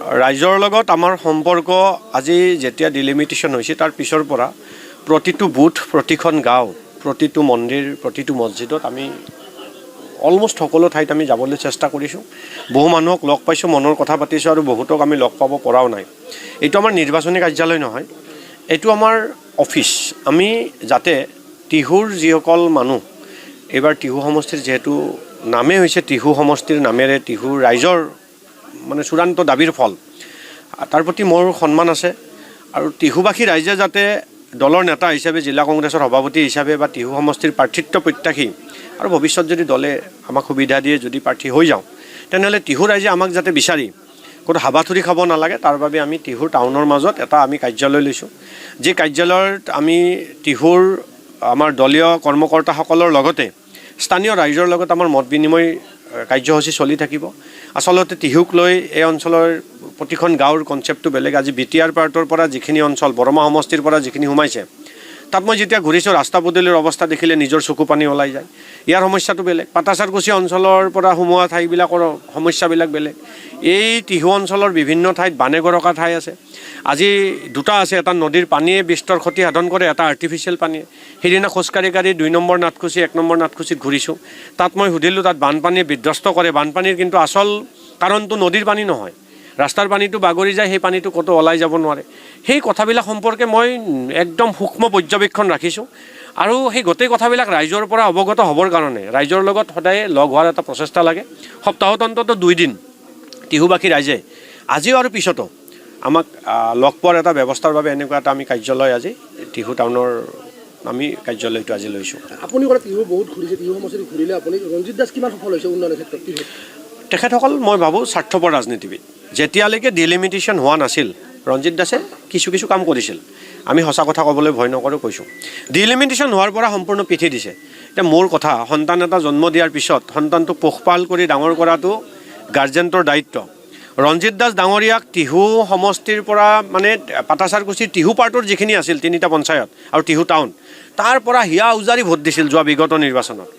ৰাইজৰ লগত আমাৰ সম্পৰ্ক আজি যেতিয়া ডিলিমিটেশ্যন হৈছে তাৰ পিছৰ পৰা প্ৰতিটো বুথ, প্ৰতিখন গাঁও, প্ৰতিটো মন্দিৰ, প্ৰতিটো মছজিদত আমি অলমষ্ট সকলো ঠাইত আমি যাবলৈ চেষ্টা কৰিছোঁ। বহু মানুহক লগ পাইছোঁ, মনৰ কথা পাতিছোঁ আৰু বহুতক আমি লগ পাব পৰাও নাই। এইটো আমাৰ নিৰ্বাচনী কাৰ্যালয় নহয়, এইটো আমাৰ অফিচ। আমি যাতে টিহুৰ যিসকল মানুহ, এইবাৰ টিহু সমষ্টিৰ যিহেতু নামেই হৈছে টিহু সমষ্টিৰ নামেৰে টিহু ৰাইজৰ মানে চূড়ান্ত দাবীৰ ফল, তাৰ প্ৰতি মোৰ সন্মান আছে। আৰু টিহুবাসী ৰাইজে যাতে দলৰ নেতা হিচাপে, জিলা কংগ্ৰেছৰ সভাপতি হিচাপে বা টিহু সমষ্টিৰ প্ৰাৰ্থিত্ব প্ৰত্যাশী আৰু ভৱিষ্যত যদি দলে আমাক সুবিধা দিয়ে, যদি প্ৰাৰ্থী হৈ যাওঁ, তেনেহ'লে টিহু ৰাইজে আমাক যাতে বিচাৰি ক'তো হাবাথুৰি খাব নালাগে, তাৰ বাবে আমি টিহুৰ টাউনৰ মাজত এটা আমি কাৰ্যালয় লৈছোঁ। যি কাৰ্যালয়ত আমি টিহুৰ আমাৰ দলীয় কৰ্মকৰ্তাসকলৰ লগতে স্থানীয় ৰাইজৰ লগত আমাৰ মত বিনিময় কাৰ্যসূচী চলি থাকিব। আচলতে টিহুক লৈ এই অঞ্চলৰ প্ৰতিখন গাঁৱৰ কনচেপ্টটো বেলেগ। আজি BTR পাৰ্টৰ পৰা যিখিনি অঞ্চল, বৰমা সমষ্টিৰ পৰা যিখিনি সোমাইছে, তাত মই যেতিয়া ঘূৰিছোঁ ৰাস্তা পদূলিৰ অৱস্থা দেখিলে নিজৰ চকু পানী ওলাই যায়। ইয়াৰ সমস্যাটো বেলেগ। পাটাচাৰকুছি অঞ্চলৰ পৰা সোমোৱা ঠাইবিলাকৰ সমস্যাবিলাক বেলেগ। এই টিহু অঞ্চলৰ বিভিন্ন ঠাইত বানে গৰকা ঠাই আছে। আজি দুটা আছে, এটা নদীৰ পানীয়ে বিস্তৰ ক্ষতি সাধন কৰে, এটা আৰ্টিফিচিয়েল পানীয়ে। সেইদিনা খোজকাঢ়ি 2 নম্বৰ নাটকুচি 1 নম্বৰ নাটকুচিত ঘূৰিছোঁ। তাত মই সুধিলোঁ তাত বানপানীয়ে বিধ্বস্ত কৰে। বানপানীৰ কিন্তু আচল কাৰণটো নদীৰ পানী নহয়, ৰাস্তাৰ পানীটো বাগৰি যায়, সেই পানীটো ক'তো ওলাই যাব নোৱাৰে। সেই কথাবিলাক সম্পৰ্কে মই একদম সূক্ষ্ম পৰ্যবেক্ষণ ৰাখিছোঁ। আৰু সেই গোটেই কথাবিলাক ৰাইজৰ পৰা অৱগত হ'বৰ কাৰণে ৰাইজৰ লগত সদায় লগ হোৱাৰ এটা প্ৰচেষ্টা লাগে। সপ্তাহত অন্ততঃ 2 দিন টিহুবাসী ৰাইজে আজিও আৰু পিছতো আমাক লগ পোৱাৰ এটা ব্যৱস্থাৰ বাবে এনেকুৱা এটা আমি কাৰ্যালয় আজি টিহু টাউনৰ আমি কাৰ্যালয়টো আজি লৈছোঁ। আপুনি ক'লে টিহু বহুত ঘূৰিছে, টিহু সমষ্টিত ঘূৰিলে আপুনি। ৰঞ্জিত দাস কিমান সফল হৈছে উন্নয়নৰ ক্ষেত্ৰত? তেখেতসকল মই ভাবোঁ স্বাৰ্থপৰ ৰাজনীতিবিদ। যেতিয়ালৈকে ডিলিমিটেশ্যন হোৱা নাছিল, ৰঞ্জিত দাসে কিছু কাম কৰিছিল। আমি সঁচা কথা ক'বলৈ ভয় নকৰোঁ, কৈছোঁ। ডিলিমিটেশ্যন হোৱাৰ পৰা সম্পূৰ্ণ পিঠি দিছে। এতিয়া মোৰ কথা, সন্তান এটা জন্ম দিয়াৰ পিছত সন্তানটোক পোহপাল কৰি ডাঙৰ কৰাটো গাৰ্জেণ্টৰ দায়িত্ব। ৰঞ্জিত দাস ডাঙৰীয়াক টিহু সমষ্টিৰ পৰা মানে পাটাচাৰকুচিৰ টিহু পাৰ্টৰ যিখিনি আছিল 3টা পঞ্চায়ত আৰু টিহু টাউন, তাৰ পৰা হিয়া উজাৰি ভোট দিছিল যোৱা বিগত নিৰ্বাচনত।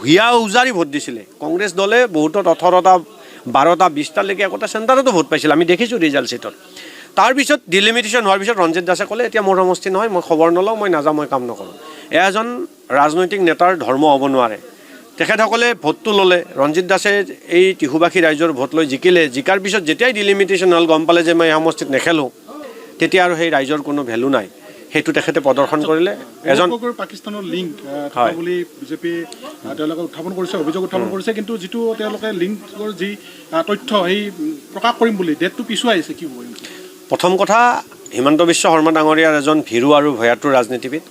হিয়া উজাৰি ভোট দিছিলে। কংগ্ৰেছ দলে বহুতত 18টা 12টা 20টালৈকে একোটা চেণ্টাৰতো ভোট পাইছিল, আমি দেখিছোঁ ৰিজাল্ট শ্বীটত। তাৰপিছত ডিলিমিটেশ্যন হোৱাৰ পিছত ৰঞ্জিত দাসে ক'লে এতিয়া মোৰ সমষ্টি নহয়, মই খবৰ নলওঁ, মই নাযাওঁ, মই কাম নকৰোঁ। এজন ৰাজনৈতিক নেতাৰ ধৰ্ম হ'ব নোৱাৰে। তেখেতসকলে ভোটটো ল'লে, ৰঞ্জিত দাসে এই টিহুবাসী ৰাইজৰ ভোট লৈ জিকিলে। জিকাৰ পিছত যেতিয়াই ডিলিমিটেশ্যন হ'ল, গম পালে যে মই এই সমষ্টিত নেখেলোঁ, তেতিয়া আৰু সেই ৰাইজৰ কোনো ভেলু নাই। সেইটো তেখেতে প্ৰদৰ্শন কৰিলে। এজন পাকিস্তানৰ লিংক বুলি বিজেপি তেওঁলোকে উত্থাপন কৰিছে, অভিযোগ উত্থাপন কৰিছে, কিন্তু যিটো তেওঁলোকে লিংকৰ যি তথ্য সেই প্ৰকাশ কৰিম বুলি ডেটটো পিছুৱাই আহিছে, কি হ'ব? প্ৰথম কথা, হিমন্ত বিশ্ব শৰ্মা ডাঙৰীয়াৰ এজন ভীৰু আৰু ভয়াতুৰ ৰাজনীতিবিদ।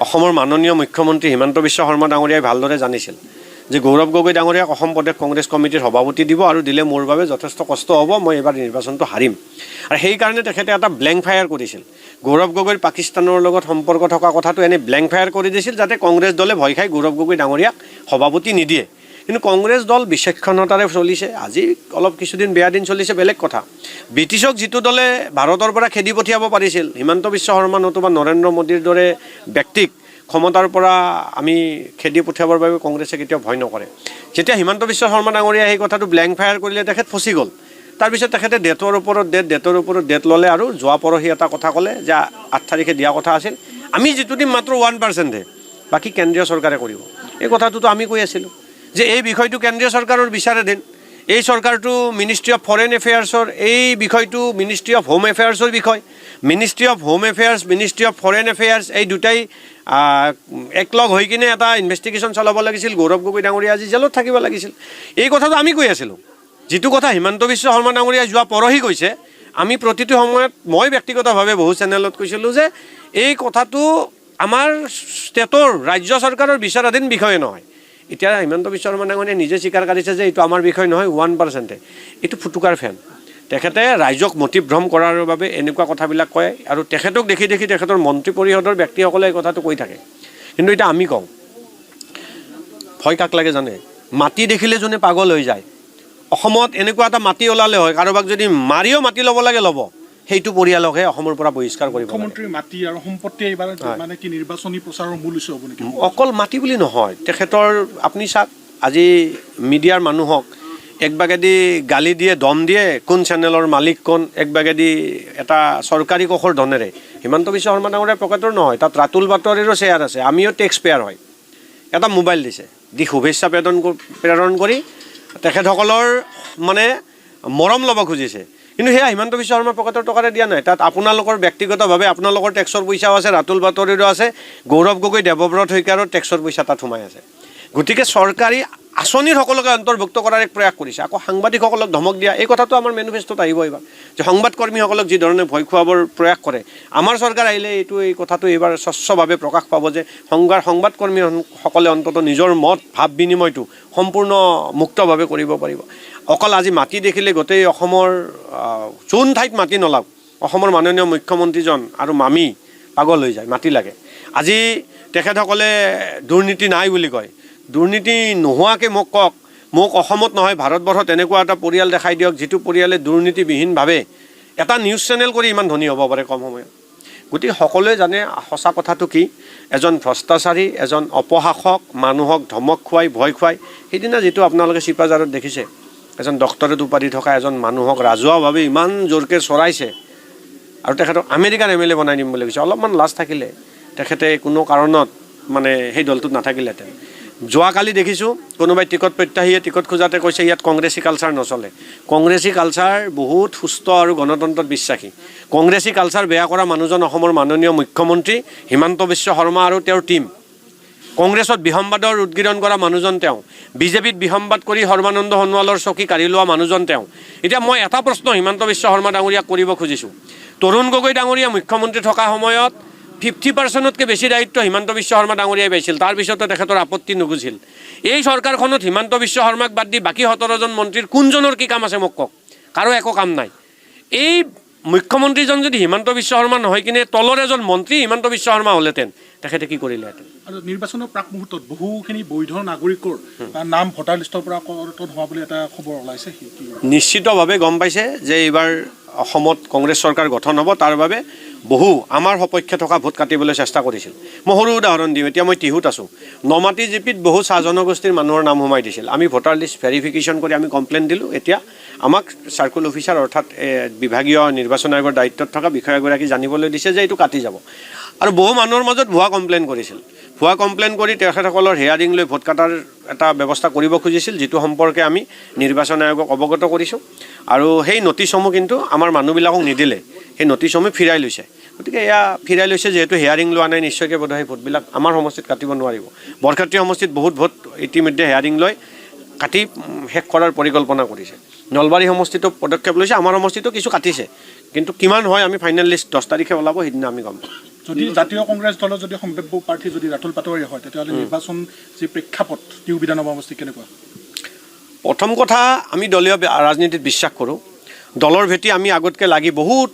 অসমৰ মাননীয় মুখ্যমন্ত্ৰী হিমন্ত বিশ্ব শৰ্মা ডাঙৰীয়াই ভালদৰে জানিছিল যে গৌৰৱ গগৈ ডাঙৰীয়াক অসম প্ৰদেশ কংগ্ৰেছ কমিটিৰ সভাপতি দিব আৰু দিলে মোৰ বাবে যথেষ্ট কষ্ট হ'ব, মই এইবাৰ নিৰ্বাচনটো হাৰিম। আৰু সেইকাৰণে তেখেতে এটা ব্লেংক ফায়াৰ কৰিছিল। গৌৰৱ গগৈৰ পাকিস্তানৰ লগত সম্পৰ্ক থকা কথাটো এনেই ব্লেংক ফায়াৰ কৰি দিছিল, যাতে কংগ্ৰেছ দলে ভয় খাই গৌৰৱ গগৈ ডাঙৰীয়াক সভাপতি নিদিয়ে। কিন্তু কংগ্ৰেছ দল বিচক্ষণতাৰে চলিছে। আজি অলপ কিছুদিন বেয়া দিন চলিছে, বেলেগ কথা। ব্ৰিটিছক যিটো দলে ভাৰতৰ পৰা খেদি পঠিয়াব পাৰিছিল, হিমন্ত বিশ্ব শৰ্মা নতুবা নৰেন্দ্ৰ মোদীৰ দৰে ব্যক্তিক ক্ষমতাৰ পৰা আমি খেদি পঠিয়াবৰ বাবে কংগ্ৰেছে কেতিয়াও ভয় নকৰে। যেতিয়া হিমন্ত বিশ্ব শৰ্মা ডাঙৰীয়াই সেই কথাটো ব্লেংক ফায়াৰ কৰিলে, তেখেত ফচি গ'ল। তাৰপিছত তেখেতে ডেটৰ ওপৰত ডেট ল'লে আৰু যোৱা পৰহি এটা কথা ক'লে যে 8 তাৰিখে দিয়া কথা আছিল, আমি যিটো দিম মাত্ৰ 1%হে, বাকী কেন্দ্ৰীয় চৰকাৰে কৰিব। এই কথাটোতো আমি কৈ আছিলোঁ যে এই বিষয়টো কেন্দ্ৰীয় চৰকাৰৰ বিচাৰাধীন। এই চৰকাৰটো মিনিষ্ট্ৰী অফ ফৰেইন এফেয়াৰ্ছৰ, এই বিষয়টো মিনিষ্ট্ৰী অফ হোম এফেয়াৰ্ছৰ বিষয়। Ministry of home affairs, ministry of foreign affairs, এই দুটাই একলগ হৈ কিনে এটা ইনভেষ্টিগেশ্যন চলাব লাগিছিল। গৌৰৱ গগৈ ডাঙৰীয়া আজি জেলত থাকিব লাগিছিল। এই কথাটো আমি কৈ আছিলোঁ। যিটো কথা হিমন্ত বিশ্ব শৰ্মা ডাঙৰীয়াই যোৱা পৰহি কৈছে, আমি প্ৰতিটো সময়ত, মই ব্যক্তিগতভাৱে বহু চেনেলত কৈছিলোঁ যে এই কথাটো আমাৰ ষ্টেটৰ, ৰাজ্য চৰকাৰৰ বিচাৰাধীন বিষয়ে নহয়। এতিয়া হিমন্ত বিশ্ব শৰ্মা ডাঙৰীয়াই নিজে স্বীকাৰ কৰিছে যে এইটো আমাৰ বিষয় নহয়, 1%হে। এইটো ফুটুকাৰ ফেন। তেখেতে ৰাইজক মতিভ্ৰম কৰাৰ বাবে এনেকুৱা কথাবিলাক কয়, আৰু তেখেতক দেখি তেখেতৰ মন্ত্ৰী পৰিষদৰ ব্যক্তিসকলে এই কথাটো কৈ থাকে। কিন্তু এতিয়া আমি কওঁ, ভয় কাক লাগে জানে? মাটি দেখিলে যোনে পাগল হৈ যায়। অসমত এনেকুৱা এটা মাটি ওলালে হয়, কাৰোবাক যদি মাৰিও মাটি ল'ব লাগে ল'ব, সেইটো পৰিয়ালকহে অসমৰ পৰা বহিষ্কাৰ কৰিব। মুখ্যমন্ত্ৰীৰ মাটি আৰু সম্পত্তি এইবাৰ মানে কি নিৰ্বাচনী প্ৰচাৰৰ মূল ইছ্যু হ'ব নেকি? অকল মাটি বুলি নহয়, তেখেতৰ আপুনি চাওক, আজি মিডিয়াৰ মানুহক একবাগেদি গালি দিয়ে দম দিয়ে কোন চেনেলৰ মালিক কোন একবাগেদি এটা চৰকাৰী কোষৰ ধনেৰে হিমন্ত বিশ্ব শৰ্মা ডাঙৰীয়া পকেটৰ নহয়, তাত ৰাতুল বাতৰিৰো শ্বেয়াৰ আছে, আমিও টেক্স পেয়াৰ হয়। এটা মোবাইল দিছে, দি শুভেচ্ছা প্ৰেৰণ কৰি তেখেতসকলৰ মানে মৰম ল'ব খুজিছে, কিন্তু সেয়া হিমন্ত বিশ্ব শৰ্মা পকেটৰ টকাৰে দিয়া নাই। তাত আপোনালোকৰ ব্যক্তিগতভাৱে আপোনালোকৰ টেক্সৰ পইচাও আছে, ৰাতুল বাতৰিৰো আছে, গৌৰৱ গগৈ, দেৱব্ৰত শইকীয়াৰো টেক্সৰ পইচা তাত সোমাই আছে। গতিকে চৰকাৰী আঁচনিৰ সকলোকে অন্তৰ্ভুক্ত কৰাৰ এক প্ৰয়াস কৰিছে। আকৌ সাংবাদিকসকলক ধমক দিয়া, এই কথাটো আমাৰ মেনিফেষ্টত আহিব এইবাৰ, যে সংবাদকৰ্মীসকলক যিধৰণে ভয় খুৱাবৰ প্ৰয়াস কৰে, আমাৰ চৰকাৰ আহিলে এই কথাটো এইবাৰ স্বচ্ছভাৱে প্ৰকাশ পাব যে সংবাদকৰ্মীসকলে অন্ততঃ নিজৰ মত ভাৱ বিনিময়টো সম্পূৰ্ণ মুক্তভাৱে কৰিব পাৰিব। অকল আজি মাটি দেখিলে গোটেই অসমৰ যোন ঠাইত মাটি নলাওক, অসমৰ মাননীয় মুখ্যমন্ত্ৰীজন আৰু মামী পাগল হৈ যায়, মাটি লাগে। আজি তেখেতসকলে দুৰ্নীতি নাই বুলি কয়, দুৰ্নীতি নোহোৱাকৈ মোক কওক, মোক অসমত নহয় ভাৰতবৰ্ষত এনেকুৱা এটা পৰিয়াল দেখাই দিয়ক যিটো পৰিয়ালে দুৰ্নীতিবিহীনভাৱে এটা নিউজ চেনেল কৰি ইমান ধনী হ'ব পাৰে কম সময়ত। গতিকে সকলোৱে জানে সঁচা কথাটো কি, এজন ভ্ৰষ্টাচাৰী, এজন অপশাসক, মানুহক ধমক খুৱাই ভয় খুৱাই। সেইদিনা যিটো আপোনালোকে চিপাঝাৰত দেখিছে, এজন ডক্টৰেট উপাধি থকা এজন মানুহক ৰাজহুৱাভাৱে ইমান জোৰকৈ চৰাইছে আৰু তেখেতক আমেৰিকাৰ MLA বনাই দিম বুলি কৈছে। অলপমান লাজ থাকিলে তেখেতে কোনো কাৰণত মানে সেই দলটোত নাথাকিলেহেঁতেন। যোৱাকালি দেখিছোঁ কোনোবাই টিকট প্ৰত্যাহীয়ে টিকট খোজাতে কৈছে ইয়াত কংগ্ৰেছী কালচাৰ নচলে। কংগ্ৰেছী কালচাৰ বহুত সুস্থ আৰু গণতন্ত্ৰত বিশ্বাসী। কংগ্ৰেছী কালচাৰ বেয়া কৰা মানুহজন অসমৰ মাননীয় মুখ্যমন্ত্ৰী হিমন্ত বিশ্ব শৰ্মা আৰু তেওঁৰ টীম। কংগ্ৰেছত বিসম্বাদৰ উদগীৰণ কৰা মানুহজন তেওঁ, বিজেপিত বিসম্বাদ কৰি সৰ্বানন্দ সোণোৱালৰ চকী কাঢ়ি লোৱা মানুহজন তেওঁ। এতিয়া মই এটা প্ৰশ্ন হিমন্ত বিশ্ব শৰ্মা ডাঙৰীয়াক কৰিব খুজিছোঁ, তৰুণ গগৈ ডাঙৰীয়া মুখ্যমন্ত্ৰী থকা সময়ত 50%তকৈ বেছি দায়িত্ব হিমন্ত বিশ্ব শৰ্মা ডাঙৰীয়াই পাইছিল, তাৰপিছতো তেখেতৰ আপত্তি নুগুছিল। এই চৰকাৰখনত হিমন্ত বিশ্ব শৰ্মাক বাদ দি বাকী 17জন মন্ত্ৰীৰ কোনজনৰ কি কাম আছে মোক কওক? কাৰো একো কাম নাই। এই মুখ্যমন্ত্ৰীজন যদি হিমন্ত বিশ্ব শৰ্মা নহয় কিনে তলৰ এজন মন্ত্ৰী হিমন্ত বিশ্ব শৰ্মা হ'লেহেঁতেন, তেখেতে কি কৰিলেহেঁতেন? আৰু নিৰ্বাচনৰ প্ৰাক মুহূৰ্তত বহুখিনি বৈধ নাগৰিকৰ নাম ভোটাৰ লিষ্টৰ পৰা কৰ্তন হোৱা বুলি এটা খবৰ ওলাইছে। নিশ্চিতভাৱে গম পাইছে যে এইবাৰ অসমত কংগ্ৰেছ চৰকাৰ গঠন হ'ব, তাৰ বাবে বহু আমাৰ সপক্ষে থকা ভোট কাটিবলৈ চেষ্টা কৰিছিল। মই সৰু উদাহৰণ দিওঁ, এতিয়া মই টিহুত আছোঁ, নমাটি জিপিত বহু চাহ জনগোষ্ঠীৰ মানুহৰ নাম সোমাই দিছিল। আমি ভোটাৰ লিষ্ট ভেৰিফিকেশ্যন কৰি আমি কমপ্লেইন দিলোঁ। এতিয়া আমাক চাৰ্কুল অফিচাৰ অৰ্থাৎ বিভাগীয় নিৰ্বাচন আয়োগৰ দায়িত্বত থকা বিষয়াগৰাকী জানিবলৈ দিছে যে এইটো কাটি যাব। আৰু বহু মানুহৰ মাজত ভুৱা কমপ্লেইন কৰিছিল। ভুৱা কমপ্লেইন কৰি তেখেতসকলৰ হেয়াৰিং লৈ ভোট কটাৰ এটা ব্যৱস্থা কৰিব খুজিছিল, যিটো সম্পৰ্কে আমি নিৰ্বাচন আয়োগক অৱগত কৰিছোঁ। আৰু সেই নটিছসমূহ কিন্তু আমাৰ মানুহবিলাকক নিদিলে, সেই নটিছসমূহ ফিৰাই লৈছে। গতিকে এয়া ফিৰাই লৈছে যিহেতু হেয়াৰিং লোৱা নাই, নিশ্চয়কৈ বোধহয় সেই ভোটবিলাক আমাৰ সমষ্টিত কাটিব নোৱাৰিব। বৰক্ষেত্ৰী সমষ্টিত বহুত ভোট ইতিমধ্যে হেয়াৰিং লৈ কাটি শেষ কৰাৰ পৰিকল্পনা কৰিছে। নলবাৰী সমষ্টিতো পদক্ষেপ লৈছে, আমাৰ সমষ্টিতো কিছু কাটিছে, কিন্তু কিমান হয় আমি ফাইনেল লিষ্ট 10 তাৰিখে ওলাব, সেইদিনা আমি গম পাম। যদি জাতীয় কংগ্ৰেছ দলৰ যদি সম্ভাৱ্য প্ৰাৰ্থী যদি ৰাতুল পাটোৱাৰী হয়, তেতিয়াহ'লে নিৰ্বাচন যি প্ৰেক্ষাপট টিহু বিধানসভা সমষ্টি কেনেকুৱা? প্ৰথম কথা, আমি দলীয় ৰাজনীতিত বিশ্বাস কৰোঁ। দলৰ ভেটি আমি আগতকৈ লাগি বহুত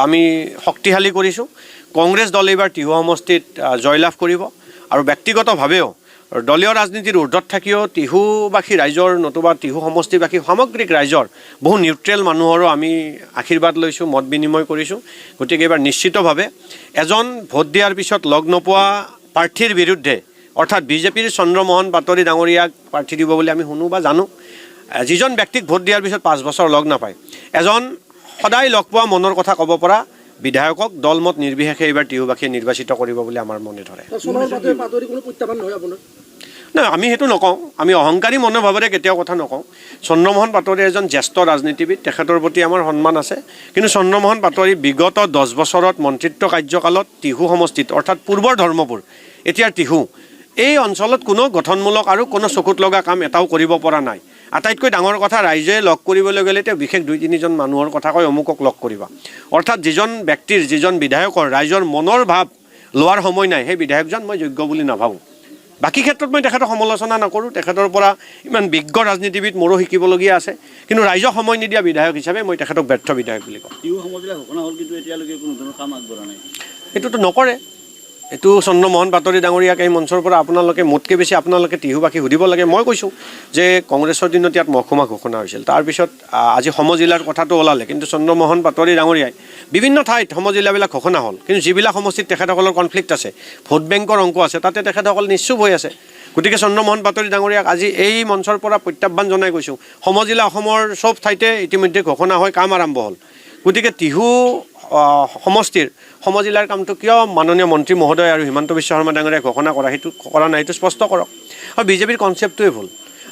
আমি শক্তিশালী কৰিছোঁ। কংগ্ৰেছ দল এইবাৰ টিহু সমষ্টিত জয়লাভ কৰিব আৰু ব্যক্তিগতভাৱেও দলীয় ৰাজনীতিৰ ঊৰ্ধত থাকিও টিহুবাসী ৰাইজৰ নতুবা টিহু সমষ্টিবাসী সামগ্ৰিক ৰাইজৰ বহু নিউট্ৰেল মানুহৰো আমি আশীৰ্বাদ লৈছোঁ, মত বিনিময় কৰিছোঁ। গতিকে এইবাৰ নিশ্চিতভাৱে এজন ভোট দিয়াৰ পিছত লগ নোপোৱা প্ৰাৰ্থীৰ বিৰুদ্ধে, অৰ্থাৎ বিজেপিৰ চন্দ্ৰমোহন পাটোৱাৰী ডাঙৰীয়াক প্ৰাৰ্থী দিব বুলি আমি শুনো বা জানো। যিজন ব্যক্তিক ভোট দিয়াৰ পিছত 5 বছৰ লগ নাপায়, এজন সদায় লগ পোৱা মনৰ কথা ক'ব পৰা বিধায়কক দলমত নিৰ্বিশেষে এইবাৰ টিহুবাসীয়ে নিৰ্বাচিত কৰিব বুলি আমাৰ মনে ধৰে। নাই, আমি সেইটো নকওঁ, আমি অহংকাৰী মনোভাৱেৰে কেতিয়াও কথা নকওঁ। চন্দ্ৰমোহন পাটোৱাৰী এজন জ্যেষ্ঠ ৰাজনীতিবিদ, তেখেতৰ প্ৰতি আমাৰ সন্মান আছে। কিন্তু চন্দ্ৰমোহন পাটোৱাৰী বিগত 10 বছৰত মন্ত্ৰিত্ব কাৰ্যকালত টিহু সমষ্টিত, অৰ্থাৎ পূৰ্বৰ ধৰ্মপুৰ এতিয়াৰ টিহু, এই অঞ্চলত কোনো গঠনমূলক আৰু কোনো চকুত লগা কাম এটাও কৰিব পৰা নাই। আটাইতকৈ ডাঙৰ কথা, ৰাইজে লগ কৰিবলৈ গ'লে তেওঁ বিশেষ 2-3জন মানুহৰ কথা কয়, অমুকক লগ কৰিবা। অৰ্থাৎ যিজন ব্যক্তিৰ, যিজন বিধায়কৰ ৰাইজৰ মনৰ ভাৱ লোৱাৰ সময় নাই, সেই বিধায়কজন মই যোগ্য বুলি নাভাবোঁ। বাকী ক্ষেত্ৰত মই তেখেতক সমালোচনা নকৰোঁ, তেখেতৰ পৰা ইমান বিজ্ঞ ৰাজনীতিবিদ মোৰো শিকিবলগীয়া আছে। কিন্তু ৰাইজক সময় নিদিয়া বিধায়ক হিচাপে মই তেখেতক ব্যৰ্থ বিধায়ক বুলি কওঁ। এইটোতো নকৰে। এইটো চন্দ্ৰমোহন পাটোৱাৰী ডাঙৰীয়াক এই মঞ্চৰ পৰা আপোনালোকে মোতকৈ বেছি আপোনালোকে টিহুবাসী সুধিব লাগে। মই কৈছোঁ যে কংগ্ৰেছৰ দিনত ইয়াত মহকুমা ঘোষণা হৈছিল, তাৰপিছত আজি সমজিলাৰ কথাটো ওলালে, কিন্তু চন্দ্ৰমোহন পাটোৱাৰী ডাঙৰীয়াই বিভিন্ন ঠাইত সমজিলাবিলাক ঘোষণা হ'ল, কিন্তু যিবিলাক সমষ্টিত তেখেতসকলৰ কনফ্লিক্ট আছে, ভোট বেংকৰ অংক আছে, তাতে তেখেতসকল নিশ্চুপ হৈ আছে। গতিকে চন্দ্ৰমোহন পাটোৱাৰী ডাঙৰীয়াক আজি এই মঞ্চৰ পৰা প্ৰত্যাহ্বান জনাই কৈছোঁ, সমজিলা অসমৰ চব ঠাইতে ইতিমধ্যে ঘোষণা হৈ কাম আৰম্ভ হ'ল। গতিকে টিহু সমষ্টিৰ সমজিলাৰ কামটো কিয় মাননীয় মন্ত্ৰী মহোদয় আৰু হিমন্ত বিশ্ব শৰ্মা ডাঙৰীয়াই ঘোষণা সেইটো কৰা নাই, সেইটো স্পষ্ট কৰক। আৰু বিজেপিৰ কনচেপ্টটোৱে ভুল।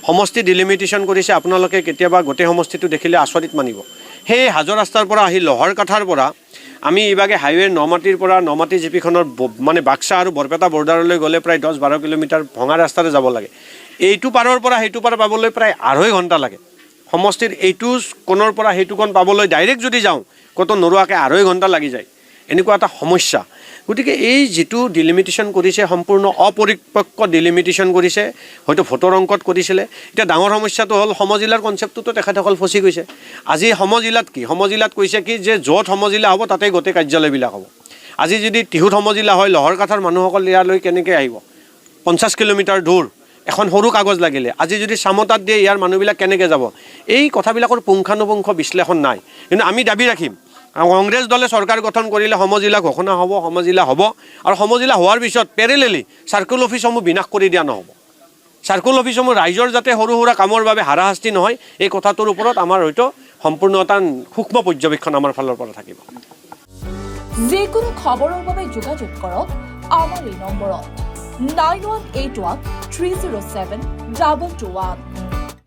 সমষ্টি ডিলিমিটেশ্যন কৰিছে, আপোনালোকে কেতিয়াবা গোটেই সমষ্টিটো দেখিলে আচৰিত মানিব। সেই হাজো ৰাস্তাৰ পৰা আহি লহৰকাঠাৰ পৰা আমি ইভাগে হাইৱে নমাটিৰ পৰা নমাটি জিপিখনৰ মানে বাক্সা আৰু বৰপেটা বৰ্ডাৰলৈ গ'লে প্ৰায় 10-12 কিলোমিটাৰ ভঙা ৰাস্তাৰে যাব লাগে। এইটো পাৰৰ পৰা সেইটো পাৰ পাবলৈ প্ৰায় 2.5 ঘণ্টা লাগে। সমষ্টিৰ এইটো কোণৰ পৰা সেইটো কোণ পাবলৈ ডাইৰেক্ট যদি যাওঁ ক'তো নোৰোৱাকৈ 2.5 ঘণ্টা লাগি যায়। এনেকুৱা এটা সমস্যা। গতিকে এই যিটো ডিলিমিটেশ্যন কৰিছে সম্পূৰ্ণ অপৰিপক্ক ডিলিমিটেশ্যন কৰিছে, হয়তো ভোটৰ অংকত কৰিছিলে। এতিয়া ডাঙৰ সমস্যাটো হ'ল সমজিলাৰ কনচেপ্টটোতো তেখেতসকল ফচি গৈছে। আজি সমজিলাত কি, সমজিলাত কৈছে কি যে য'ত সমজিলা হ'ব তাতেই গোটেই কাৰ্যালয়বিলাক হ'ব। আজি যদি টিহুত সমজিলা হয়, লহৰকাঠাৰ মানুহসকল ইয়ালৈ কেনেকৈ আহিব? 50 কিলোমিটাৰ দূৰ, এখন সৰু কাগজ লাগিলে। আজি যদি চামতাত দিয়ে ইয়াৰ মানুহবিলাক কেনেকৈ যাব? এই কথাবিলাকৰ পুংখানুপুংখ বিশ্লেষণ নাই। কিন্তু আমি দাবী ৰাখিম, কংগ্ৰেছ দলে চৰকাৰ গঠন কৰিলে সমজিলা ঘোষণা হ'ব, সমজিলা হ'ব। আৰু সমজিলা হোৱাৰ পিছত পেৰেলেলি চাৰ্কুল অফিচসমূহ বিনাশ কৰি দিয়া নহ'ব। চাৰ্কুল অফিচসমূহ ৰাইজৰ যাতে সৰু সুৰা কামৰ বাবে হাৰাশাস্তি নহয়, এই কথাটোৰ ওপৰত আমাৰ হয়তো সম্পূৰ্ণ এটা সূক্ষ্ম পৰ্যবেক্ষণ আমাৰ ফালৰ পৰা থাকিব। যিকোনো খবৰৰ বাবে যোগাযোগ কৰক আমাৰ এই নম্বৰত 9181 307 2221।